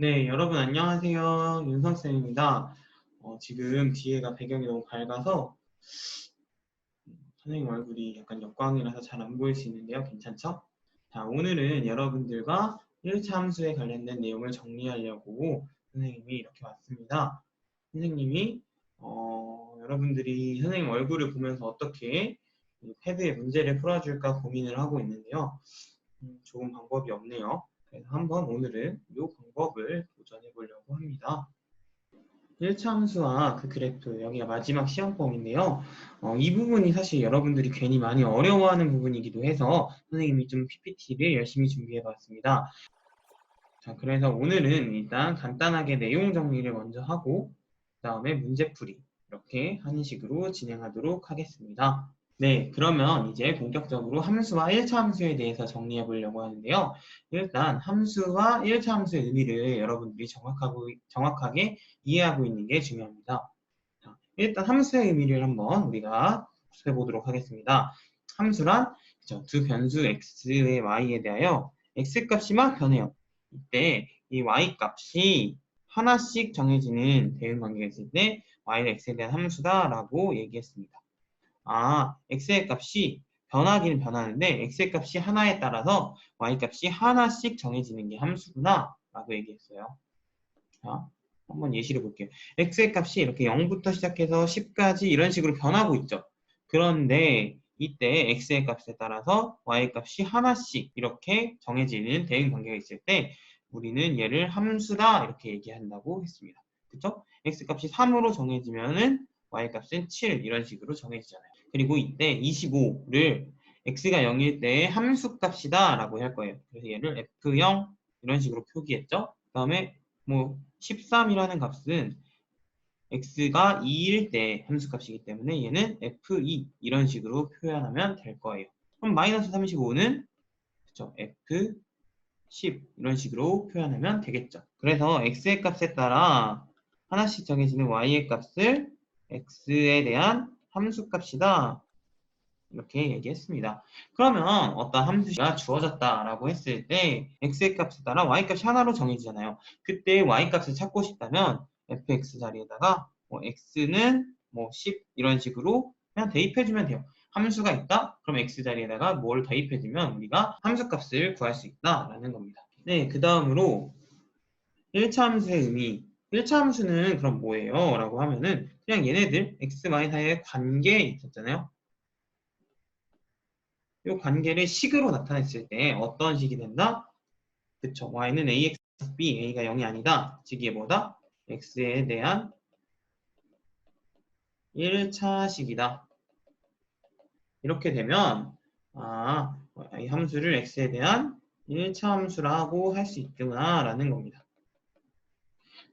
네, 여러분 안녕하세요. 윤성쌤입니다. 지금 뒤에가 배경이 너무 밝아서 선생님 얼굴이 약간 역광이라서 잘 안 보일 수 있는데요. 괜찮죠? 자, 오늘은 여러분들과 1차 함수에 관련된 내용을 정리하려고 선생님이 이렇게 왔습니다. 선생님이 여러분들이 선생님 얼굴을 보면서 어떻게 이 패드에 문제를 풀어줄까 고민을 하고 있는데요. 좋은 방법이 없네요. 그래서 한번 오늘은 이 방법을 도전해 보려고 합니다. 1차 함수와 그 그래프, 여기가 마지막 시험범인데요. 이 부분이 사실 여러분들이 괜히 많이 어려워하는 부분이기도 해서 선생님이 좀 PPT를 열심히 준비해 봤습니다. 자, 그래서 오늘은 일단 간단하게 내용 정리를 먼저 하고 그 다음에 문제풀이 이렇게 하는 식으로 진행하도록 하겠습니다. 네, 그러면 이제 본격적으로 함수와 1차 함수에 대해서 정리해 보려고 하는데요. 일단 함수와 1차 함수의 의미를 여러분들이 정확하게 이해하고 있는 게 중요합니다. 자, 일단 함수의 의미를 한번 우리가 해 보도록 하겠습니다. 함수란 두 변수 x의 y에 대하여 x 값이만 변해요. 이때 이 y 값이 하나씩 정해지는 대응 관계가 있을 때 y는 x에 대한 함수다라고 얘기했습니다. x의 값이 변하기는 변하는데 x의 값이 하나에 따라서 y 값이 하나씩 정해지는 게 함수구나 라고 얘기했어요. 자, 한번 예시를 볼게요. x의 값이 이렇게 0부터 시작해서 10까지 이런 식으로 변하고 있죠. 그런데 이때 x의 값에 따라서 y 값이 하나씩 이렇게 정해지는 대응 관계가 있을 때 우리는 얘를 함수다 이렇게 얘기한다고 했습니다. 그쵸? x 값이 3으로 정해지면은 y 값은 7 이런 식으로 정해지잖아요. 그리고 이때 25를 x가 0일 때 함수 값이다 라고 할 거예요. 그래서 얘를 f0 이런 식으로 표기했죠. 그 다음에 뭐 13이라는 값은 x가 2일 때 함수값이기 때문에 얘는 f2 이런 식으로 표현하면 될 거예요. 그럼 마이너스 35는 그쵸, f10 이런 식으로 표현하면 되겠죠. 그래서 x의 값에 따라 하나씩 정해지는 y의 값을 x에 대한 함수값이다 이렇게 얘기했습니다. 그러면 어떤 함수가 주어졌다라고 했을 때 x의 값에 따라 y값이 하나로 정해지잖아요. 그때 y값을 찾고 싶다면 fx 자리에다가 x는 10 이런 식으로 그냥 대입해주면 돼요. 함수가 있다? 그럼 x 자리에다가 뭘 대입해주면 우리가 함수값을 구할 수 있다라는 겁니다. 네, 그 다음으로 1차 함수의 의미 1차 함수는 그럼 뭐예요? 라고 하면은 그냥 얘네들 x, y 사이의 관계에 있었잖아요. 이 관계를 식으로 나타냈을 때 어떤 식이 된다? 그쵸. y는 ax b, a가 0이 아니다. 즉 이게 뭐다? x에 대한 1차식이다. 이렇게 되면 이 함수를 x에 대한 1차 함수라고 할 수 있구나 라는 겁니다.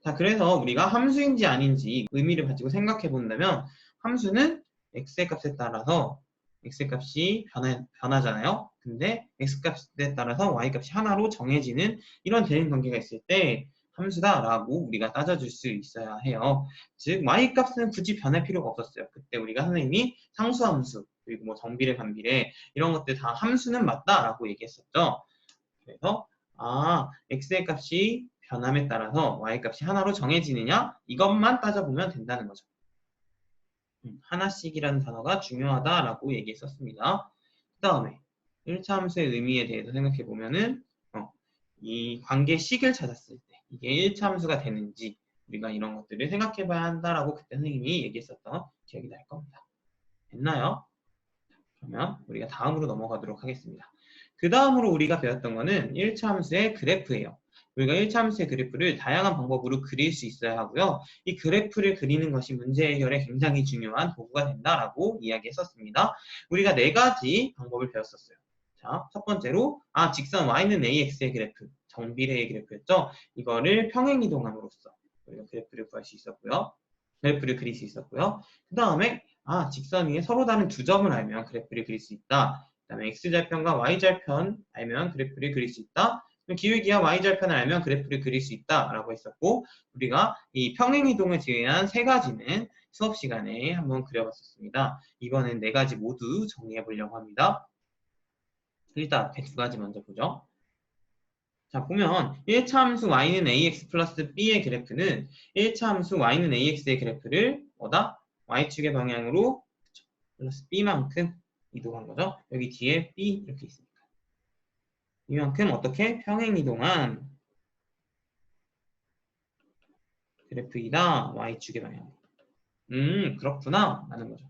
자, 그래서 우리가 함수인지 아닌지 의미를 가지고 생각해 본다면 함수는 x의 값에 따라서 x값이 변하잖아요. 근데 x값에 따라서 y값이 하나로 정해지는 이런 대응 관계가 있을 때 함수다라고 우리가 따져줄 수 있어야 해요. 즉 y값은 굳이 변할 필요가 없었어요. 그때 우리가 선생님이 상수함수 그리고 뭐 정비례, 반비례 이런 것들 다 함수는 맞다라고 얘기했었죠. 그래서 x의 값이 변함에 따라서 y값이 하나로 정해지느냐 이것만 따져보면 된다는 거죠. 하나씩이라는 단어가 중요하다라고 얘기했었습니다. 그 다음에 1차 함수의 의미에 대해서 생각해 보면은 이 관계식을 찾았을 때 이게 1차 함수가 되는지 우리가 이런 것들을 생각해 봐야 한다라고 그때 선생님이 얘기했었던 기억이 날 겁니다. 됐나요? 그러면 우리가 다음으로 넘어가도록 하겠습니다. 그 다음으로 우리가 배웠던 거는 1차 함수의 그래프예요. 우리가 1차 함수의 그래프를 다양한 방법으로 그릴 수 있어야 하고요. 이 그래프를 그리는 것이 문제 해결에 굉장히 중요한 도구가 된다라고 이야기했었습니다. 우리가 4가지 방법을 배웠었어요. 자, 첫 번째로 직선 y는 ax의 그래프, 정비례의 그래프였죠. 이거를 평행이동함으로써 우리가 그래프를 구할 수 있었고요. 그래프를 그릴 수 있었고요. 그 다음에 직선 위에 서로 다른 두 점을 알면 그래프를 그릴 수 있다. 그 다음에 x절편과 y절편 알면 그래프를 그릴 수 있다. 기울기와 y절편을 알면 그래프를 그릴 수 있다라고 했었고 우리가 이 평행이동을 제외한 3가지는 수업 시간에 한번 그려봤었습니다. 이번엔 4가지 모두 정리해 보려고 합니다. 일단 앞에 2가지 먼저 보죠. 자, 보면 1차 함수 y는 ax 플러스 b의 그래프는 1차 함수 y는 ax의 그래프를 뭐다? y축의 방향으로 플러스 b만큼 이동한 거죠. 여기 뒤에 b 이렇게 있으니까. 이만큼 어떻게? 평행 이동한 그래프이다. y축의 방향. 그렇구나. 라는 거죠.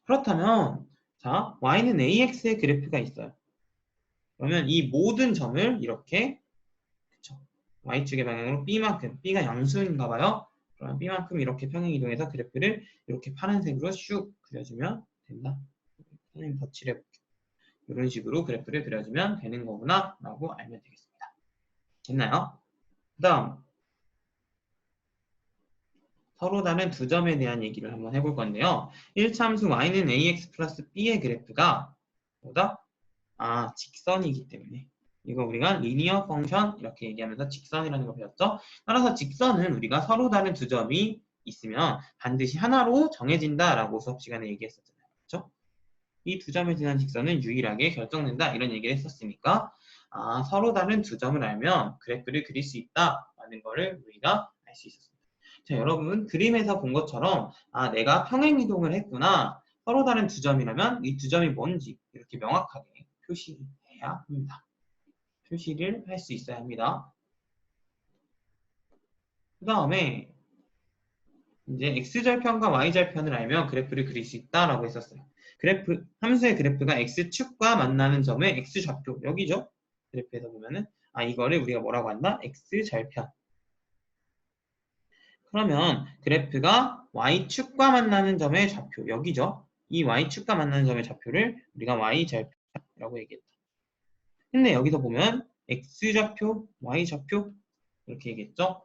그렇다면 자, y는 ax의 그래프가 있어요. 그러면 이 모든 점을 이렇게 그쵸? y축의 방향으로 b만큼, b가 양수인가 봐요. 그럼 b만큼 이렇게 평행 이동해서 그래프를 이렇게 파란색으로 슉 그려주면 된다. 선생님 덧칠해 볼게요. 이런 식으로 그래프를 그려주면 되는 거구나 라고 알면 되겠습니다. 됐나요? 그 다음 서로 다른 두 점에 대한 얘기를 한번 해볼 건데요. 1차 함수 y는 ax 플러스 b의 그래프가 뭐다? 아, 직선이기 때문에 이거 우리가 리니어 펑션 이렇게 얘기하면서 직선이라는 거 배웠죠? 따라서 직선은 우리가 서로 다른 두 점이 있으면 반드시 하나로 정해진다라고 수업 시간에 얘기했었잖아요. 그렇죠? 이 두 점에 대한 직선은 유일하게 결정된다 이런 얘기를 했었으니까 아, 서로 다른 두 점을 알면 그래프를 그릴 수 있다라는 거를 우리가 알 수 있었습니다. 자, 여러분 그림에서 본 것처럼 아, 내가 평행 이동을 했구나. 서로 다른 두 점이라면 이 두 점이 뭔지 이렇게 명확하게 표시해야 합니다. 표시를 할 수 있어야 합니다. 그 다음에 이제 x절편과 y절편을 알면 그래프를 그릴 수 있다라고 했었어요. 그래프 함수의 그래프가 x축과 만나는 점의 x좌표 여기죠. 그래프에서 보면은 아 이거를 우리가 뭐라고 한다? x절편. 그러면 그래프가 y축과 만나는 점의 좌표 여기죠. 이 y축과 만나는 점의 좌표를 우리가 y절편이라고 얘기했다. 근데 여기서 보면 x좌표, y좌표 이렇게 얘기했죠.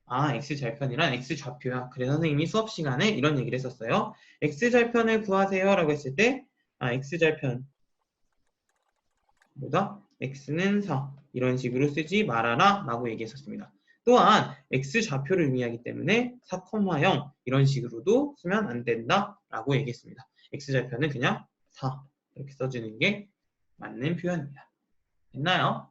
아, x절편이란 x좌표야. 그래서 선생님이 수업 시간에 이런 얘기를 했었어요. x절편을 구하세요 라고 했을 때 아, x절편 보다 x는 4 이런 식으로 쓰지 말아라 라고 얘기했었습니다. 또한 x좌표를 의미하기 때문에 4,0 이런 식으로도 쓰면 안 된다 라고 얘기했습니다. x절편은 그냥 4 이렇게 써주는 게 맞는 표현입니다. 됐나요?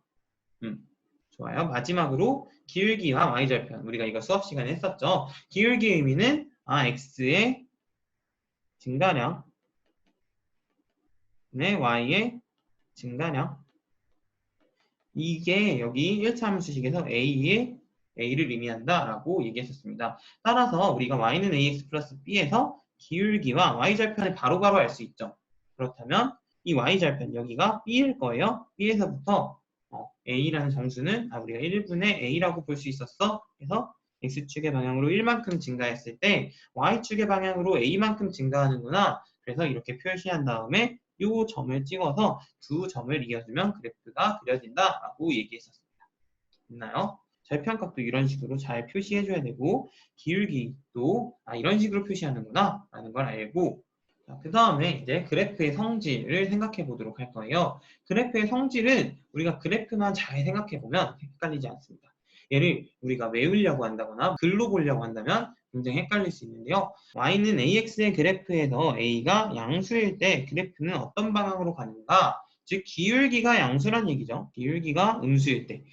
좋아요. 마지막으로 기울기와 y절편. 우리가 이거 수업 시간에 했었죠. 기울기의 의미는 x의 증가량, 네, y의 증가량. 이게 여기 1차 함수식에서 a를 의미한다라고 얘기했었습니다. 따라서 우리가 y는 ax 플러스 b에서 기울기와 y절편을 바로바로 알 수 있죠. 그렇다면 이 y절편 여기가 b일 거예요. b에서부터 a라는 정수는 우리가 1분의 a라고 볼 수 있었어. 그래서 x축의 방향으로 1만큼 증가했을 때 y축의 방향으로 a만큼 증가하는구나. 그래서 이렇게 표시한 다음에 이 점을 찍어서 두 점을 이어주면 그래프가 그려진다라고 얘기했었습니다. 됐나요? 절편값도 이런 식으로 잘 표시해줘야 되고 기울기도 이런 식으로 표시하는구나 라는 걸 알고 그 다음에 이제 그래프의 성질을 생각해 보도록 할 거예요. 그래프의 성질은 우리가 그래프만 잘 생각해 보면 헷갈리지 않습니다. 얘를 우리가 외우려고 한다거나 글로 보려고 한다면 굉장히 헷갈릴 수 있는데요. y는 ax의 그래프에서 a가 양수일 때 그래프는 어떤 방향으로 가는가? 즉 기울기가 양수란 얘기죠. 기울기가 음수일 때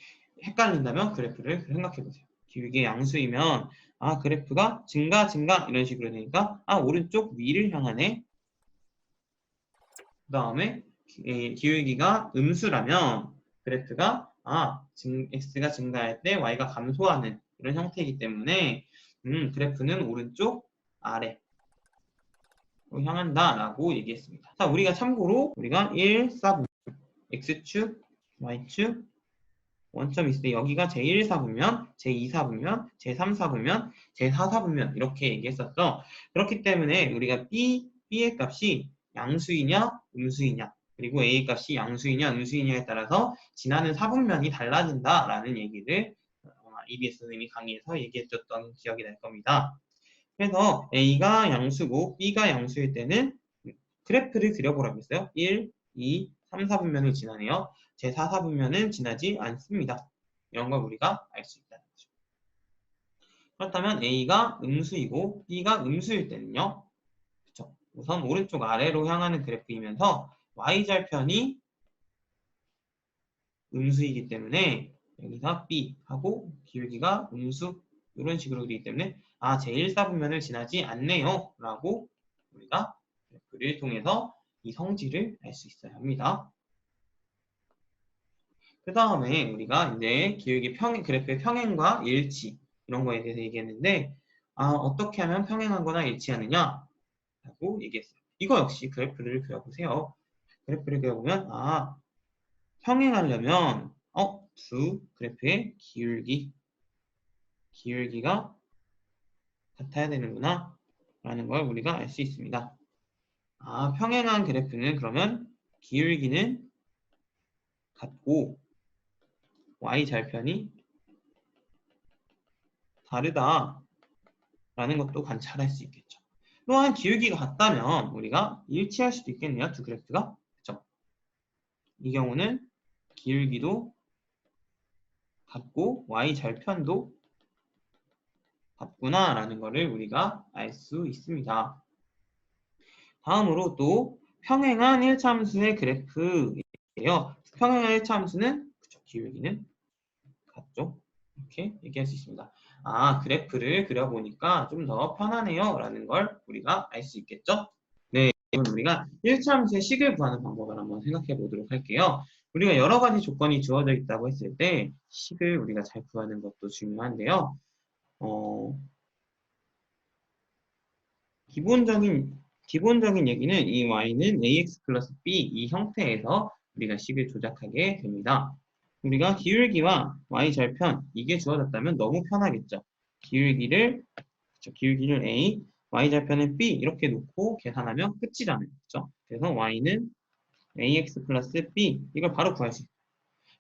헷갈린다면 그래프를 생각해 보세요. 기울기 양수이면 그래프가 증가 이런 식으로 되니까 오른쪽 위를 향하네. 그 다음에 기울기가 음수라면 그래프가 x가 증가할 때 y가 감소하는 이런 형태이기 때문에 그래프는 오른쪽 아래로 향한다라고 얘기했습니다. 자, 우리가 참고로 우리가 1, 4분 x축, y축 원점이 있을 때 여기가 제1사분면, 제2사분면, 제3사분면, 제4사분면 이렇게 얘기했었죠. 그렇기 때문에 우리가 B의 값이 양수이냐, 음수이냐 그리고 A의 값이 양수이냐, 음수이냐에 따라서 지나는 사분면이 달라진다라는 얘기를 EBS 선생님이 강의에서 얘기해줬던 기억이 날 겁니다. 그래서 A가 양수고 B가 양수일 때는 그래프를 그려보라고 했어요. 1, 2, 3, 4분면을 지나네요. 제 4, 4분면은 지나지 않습니다. 이런 걸 우리가 알 수 있다는 거죠. 그렇다면 A가 음수이고 B가 음수일 때는요. 그쵸? 우선 오른쪽 아래로 향하는 그래프이면서 Y절편이 음수이기 때문에 여기서 B 하고 기울기가 음수 이런 식으로 되기 때문에 제1사분면을 지나지 않네요 라고 우리가 그래프를 통해서 이 성질을 알 수 있어야 합니다. 그 다음에 우리가 이제 기울기 그래프의 평행과 일치 이런 거에 대해서 얘기했는데 어떻게 하면 평행하거나 일치하느냐 라고 얘기했어요. 이거 역시 그래프를 그려보세요. 그래프를 그려보면 평행하려면 두 그래프의 기울기가 같아야 되는구나 라는 걸 우리가 알 수 있습니다. 평행한 그래프는 그러면 기울기는 같고 y절편이 다르다 라는 것도 관찰할 수 있겠죠. 또한 기울기가 같다면 우리가 일치할 수도 있겠네요. 두 그래프가. 그렇죠? 이 경우는 기울기도 같고 y절편도 같구나 라는 것을 우리가 알 수 있습니다. 다음으로 또 평행한 1차함수의 그래프예요. 평행한 1차함수는 기울기는 같죠? 이렇게 얘기할 수 있습니다. 그래프를 그려보니까 좀 더 편하네요 라는 걸 우리가 알 수 있겠죠? 네, 그럼 우리가 1차함수의 식을 구하는 방법을 한번 생각해 보도록 할게요. 우리가 여러 가지 조건이 주어져 있다고 했을 때 식을 우리가 잘 구하는 것도 중요한데요. 기본적인 얘기는 이 y는 ax 플러스 b 이 형태에서 우리가 식을 조작하게 됩니다. 우리가 기울기와 y절편 이게 주어졌다면 너무 편하겠죠. 기울기를 a, y절편은 b 이렇게 놓고 계산하면 끝이잖아요. 그렇죠? 그래서 y는 ax 플러스 b 이걸 바로 구할 수 있어요.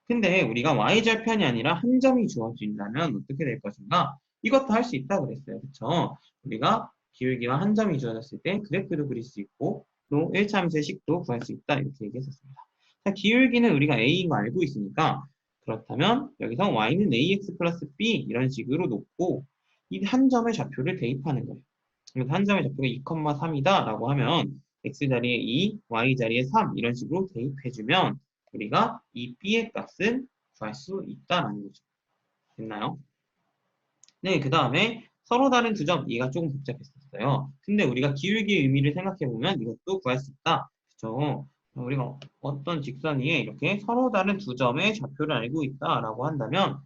근데 우리가 y절편이 아니라 한 점이 주어진다면 어떻게 될 것인가? 이것도 할 수 있다고 그랬어요. 그렇죠? 우리가 기울기와 한 점이 주어졌을 때 그래프도 그릴 수 있고 또 1차함수의 식도 구할 수 있다 이렇게 얘기했었습니다. 자, 기울기는 우리가 a인 거 알고 있으니까 그렇다면 여기서 y는 ax 플러스 b 이런 식으로 놓고 이 한 점의 좌표를 대입하는 거예요. 그래서 한 점의 좌표가 2,3이다 라고 하면 x 자리에 2, y 자리에 3 이런 식으로 대입해주면 우리가 이 b의 값은 구할 수 있다라는 거죠. 됐나요? 네, 그 다음에 서로 다른 두 점, 얘가 조금 복잡했었어요. 근데 우리가 기울기의 의미를 생각해보면 이것도 구할 수 있다. 그죠? 우리가 어떤 직선 위에 이렇게 서로 다른 두 점의 좌표를 알고 있다라고 한다면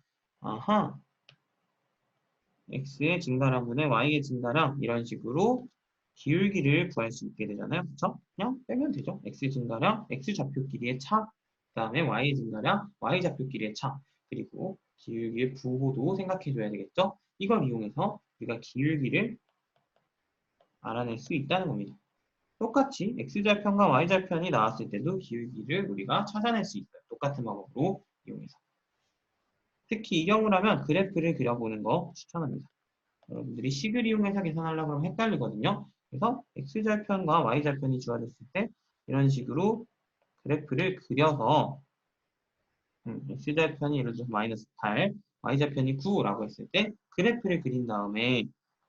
x의 증가량분의 y의 증가량 이런 식으로 기울기를 구할 수 있게 되잖아요. 그쵸? 그냥 빼면 되죠. x 증가량, x 좌표 길이의 차, 그 다음에 y 증가량, y 좌표 길이의 차, 그리고 기울기의 부호도 생각해 줘야 되겠죠? 이걸 이용해서 우리가 기울기를 알아낼 수 있다는 겁니다. 똑같이 x절편과 y절편이 나왔을 때도 기울기를 우리가 찾아낼 수 있어요. 똑같은 방법으로 이용해서. 특히 이 경우라면 그래프를 그려보는 거 추천합니다. 여러분들이 식을 이용해서 계산하려고 하면 헷갈리거든요. 그래서 x절편과 y절편이 주어졌을 때 이런 식으로 그래프를 그려서 x절편이 예를 들어서 마이너스 8, y절편이 9라고 했을 때 그래프를 그린 다음에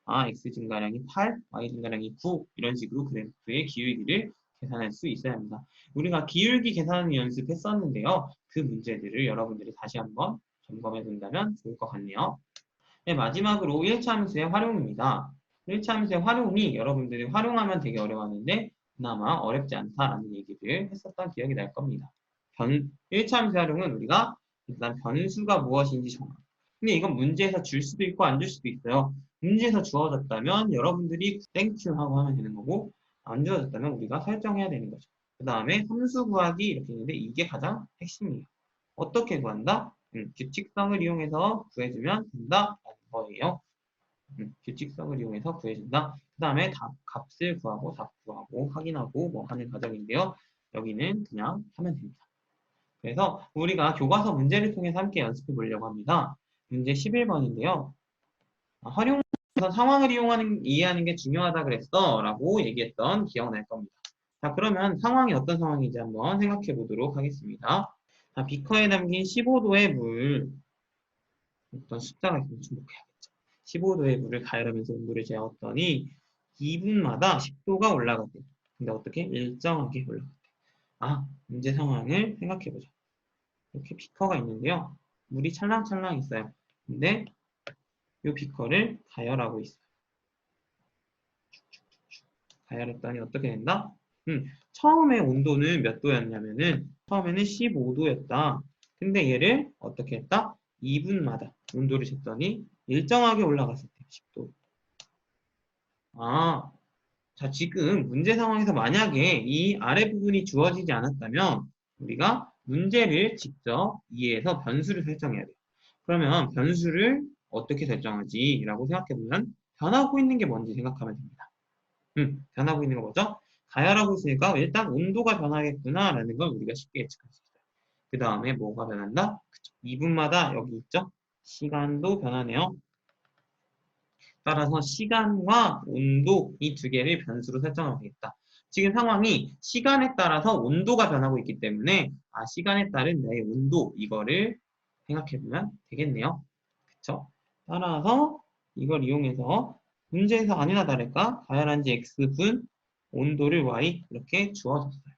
x 증가량이 8, y 증가량이 9 이런 식으로 그래프의 기울기를 계산할 수 있어야 합니다. 우리가 기울기 계산 연습했었는데요. 그 문제들을 여러분들이 다시 한번 점검해 본다면 좋을 것 같네요. 네, 마지막으로 1차 함수의 활용입니다. 1차 함수의 활용이 여러분들이 활용하면 되게 어려웠는데 그나마 어렵지 않다라는 얘기를 했었던 기억이 날 겁니다. 1차 함수의 활용은 우리가 일단 변수가 무엇인지 정하고 근데 이건 문제에서 줄 수도 있고 안 줄 수도 있어요. 문제에서 주어졌다면 여러분들이 땡큐 하고 하면 되는 거고 안 주어졌다면 우리가 설정해야 되는 거죠. 그 다음에 함수 구하기 이렇게 있는데 이게 가장 핵심이에요. 어떻게 구한다? 규칙성을 이용해서 구해주면 된다라는 거예요. 규칙성을 이용해서 구해준다. 그 다음에 값을 구하고 답 구하고 확인하고 뭐 하는 과정인데요. 여기는 그냥 하면 됩니다. 그래서 우리가 교과서 문제를 통해서 함께 연습해 보려고 합니다. 문제 11번인데요. 활용에서 상황을 이해하는 게 중요하다 그랬어 라고 얘기했던 기억날 겁니다. 자, 그러면 상황이 어떤 상황인지 한번 생각해 보도록 하겠습니다. 자, 비커에 담긴 15도의 물 어떤 숫자가 있으면 주목해야겠죠. 15도의 물을 가열하면서 온도를 재었더니 2분마다 10도가 올라갔대요. 근데 어떻게? 일정하게 올라갔대요. 문제 상황을 생각해보자. 이렇게 비커가 있는데요. 물이 찰랑찰랑 있어요. 근데 이 비커를 가열하고 있어요. 가열했더니 어떻게 된다? 처음에 온도는 몇 도였냐면은 처음에는 15도였다. 근데 얘를 어떻게 했다? 2분마다 온도를 쟀더니 일정하게 올라갔을 때 10도. 아, 자, 지금 문제 상황에서 만약에 이 아래 부분이 주어지지 않았다면 우리가 문제를 직접 이해해서 변수를 설정해야 돼요. 그러면 변수를 어떻게 설정하지? 라고 생각해보면 변하고 있는 게 뭔지 생각하면 됩니다. 변하고 있는 거 뭐죠? 가열하고 있으니까 일단 온도가 변하겠구나 라는 걸 우리가 쉽게 예측할 수 있어요. 그 다음에 뭐가 변한다? 2분마다 여기 있죠? 시간도 변하네요. 따라서 시간과 온도 이 두 개를 변수로 설정하면 되겠다. 지금 상황이 시간에 따라서 온도가 변하고 있기 때문에 시간에 따른 내 온도 이거를 생각해보면 되겠네요. 그쵸? 따라서 이걸 이용해서 문제에서 아니나 다를까 가열한지 x분 온도를 y 이렇게 주어졌어요.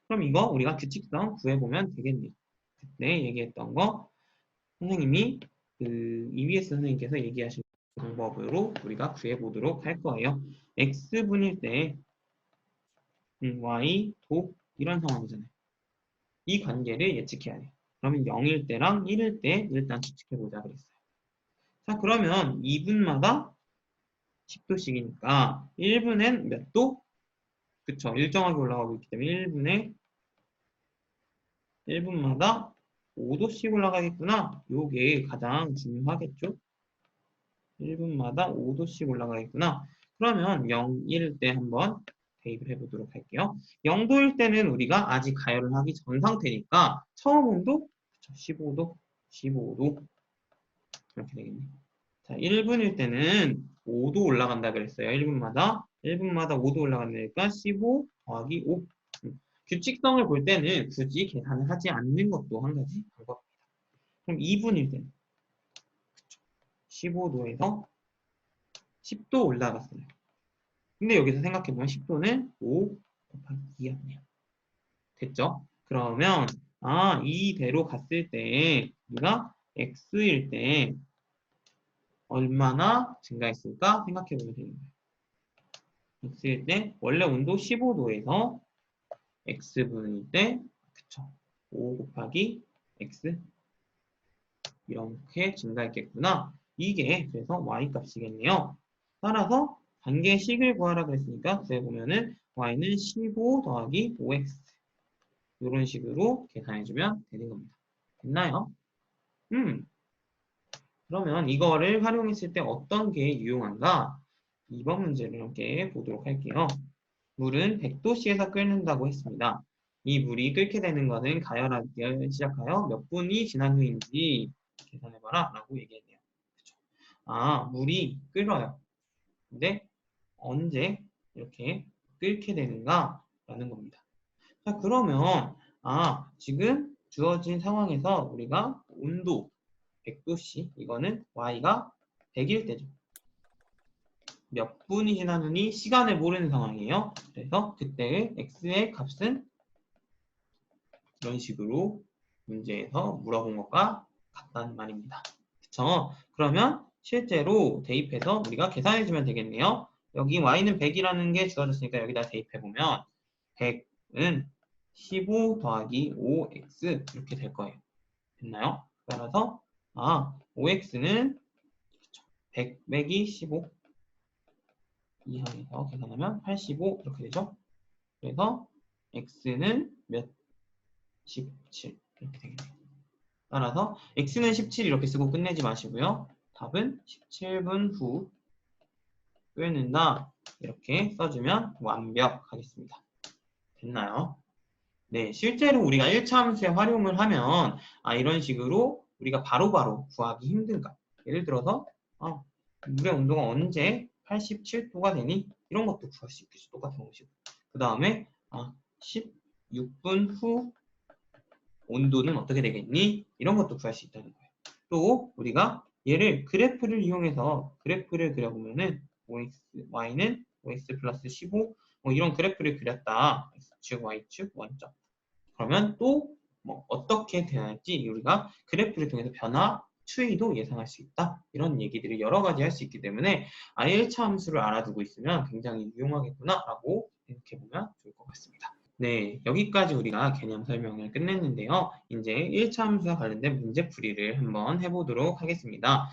그럼 이거 우리가 규칙성 구해보면 되겠네요. 그때 얘기했던 거 선생님이 EBS 선생님께서 얘기하신 방법으로 우리가 구해보도록 할 거예요. x분일 때 y 도 이런 상황이잖아요. 이 관계를 예측해야 돼요. 그러면 0일 때랑 1일 때 일단 추측해보자 그랬어요. 자, 그러면 2분마다 10도씩이니까 1분엔 몇 도? 그쵸. 일정하게 올라가고 있기 때문에 1분마다 5도씩 올라가겠구나. 요게 가장 중요하겠죠. 1분마다 5도씩 올라가겠구나. 그러면 0, 1일 때 한번 대입을 해보도록 할게요. 0도일 때는 우리가 아직 가열을 하기 전 상태니까 처음 온도 15도, 15도 이렇게 되겠네요. 자, 1분일 때는 5도 올라간다 그랬어요. 1분마다. 1분마다 5도 올라간다니까 15 더하기 5. 규칙성을 볼 때는 굳이 계산을 하지 않는 것도 한 가지 방법입니다. 그럼 2분일 때는 15도에서 10도 올라갔어요. 근데 여기서 생각해보면 10도는 5 곱하기 2였네요. 됐죠? 그러면 이대로 갔을 때 우리가 x일 때 얼마나 증가했을까 생각해보면 되는 거예요. x일 때 원래 온도 15도에서 x분일 때 그쵸? 5 곱하기 x 이렇게 증가했겠구나. 이게 그래서 y 값이겠네요. 따라서 관계식을 구하라 그랬으니까 구해보면은 y는 15 더하기 5x 이런 식으로 계산해주면 되는 겁니다. 됐나요? 그러면 이거를 활용했을 때 어떤 게 유용한가? 이번 문제를 함께 보도록 할게요. 물은 100도씨에서 끓는다고 했습니다. 이 물이 끓게 되는 것은 가열하기 시작하여 몇 분이 지난 후인지 계산해봐라 라고 얘기했네요. 그쵸? 물이 끓어요. 근데 언제 이렇게 끓게 되는가? 라는 겁니다. 자, 그러면 지금 주어진 상황에서 우리가 온도 100도씨 이거는 y가 100일 때죠. 몇 분이 지난 후니 시간을 모르는 상황이에요. 그래서 그때의 x의 값은 이런 식으로 문제에서 물어본 것과 같다는 말입니다. 그쵸? 그러면 실제로 대입해서 우리가 계산해주면 되겠네요. 여기 y는 100이라는 게 주어졌으니까 여기다 대입해보면 100은 15 더하기 5x 이렇게 될 거예요. 됐나요? 따라서 5x는 100 빼기 15 이항에서 계산하면 85 이렇게 되죠. 그래서 x는 몇? 17 이렇게 되겠네요. 따라서 x는 17 이렇게 쓰고 끝내지 마시고요. 답은 17분 후 끓는다 이렇게 써주면 완벽하겠습니다. 됐나요? 네, 실제로 우리가 1차 함수에 활용을 하면 이런 식으로 우리가 바로바로 구하기 힘든가? 예를 들어서 물의 온도가 언제 87도가 되니? 이런 것도 구할 수 있겠죠. 똑같은 공식. 그 다음에 16분 후 온도는 어떻게 되겠니? 이런 것도 구할 수 있다는 거예요. 또 우리가 얘를 그래프를 이용해서 그래프를 그려보면은 y는 x 플러스 15 이런 그래프를 그렸다. x축, y축, 원점. 그러면 또 뭐 어떻게 되어날지 우리가 그래프를 통해서 변화, 추이도 예상할 수 있다. 이런 얘기들을 여러 가지 할 수 있기 때문에 1차 함수를 알아두고 있으면 굉장히 유용하겠구나라고 생각해보면 좋을 것 같습니다. 네, 여기까지 우리가 개념 설명을 끝냈는데요. 이제 1차 함수와 관련된 문제풀이를 한번 해보도록 하겠습니다.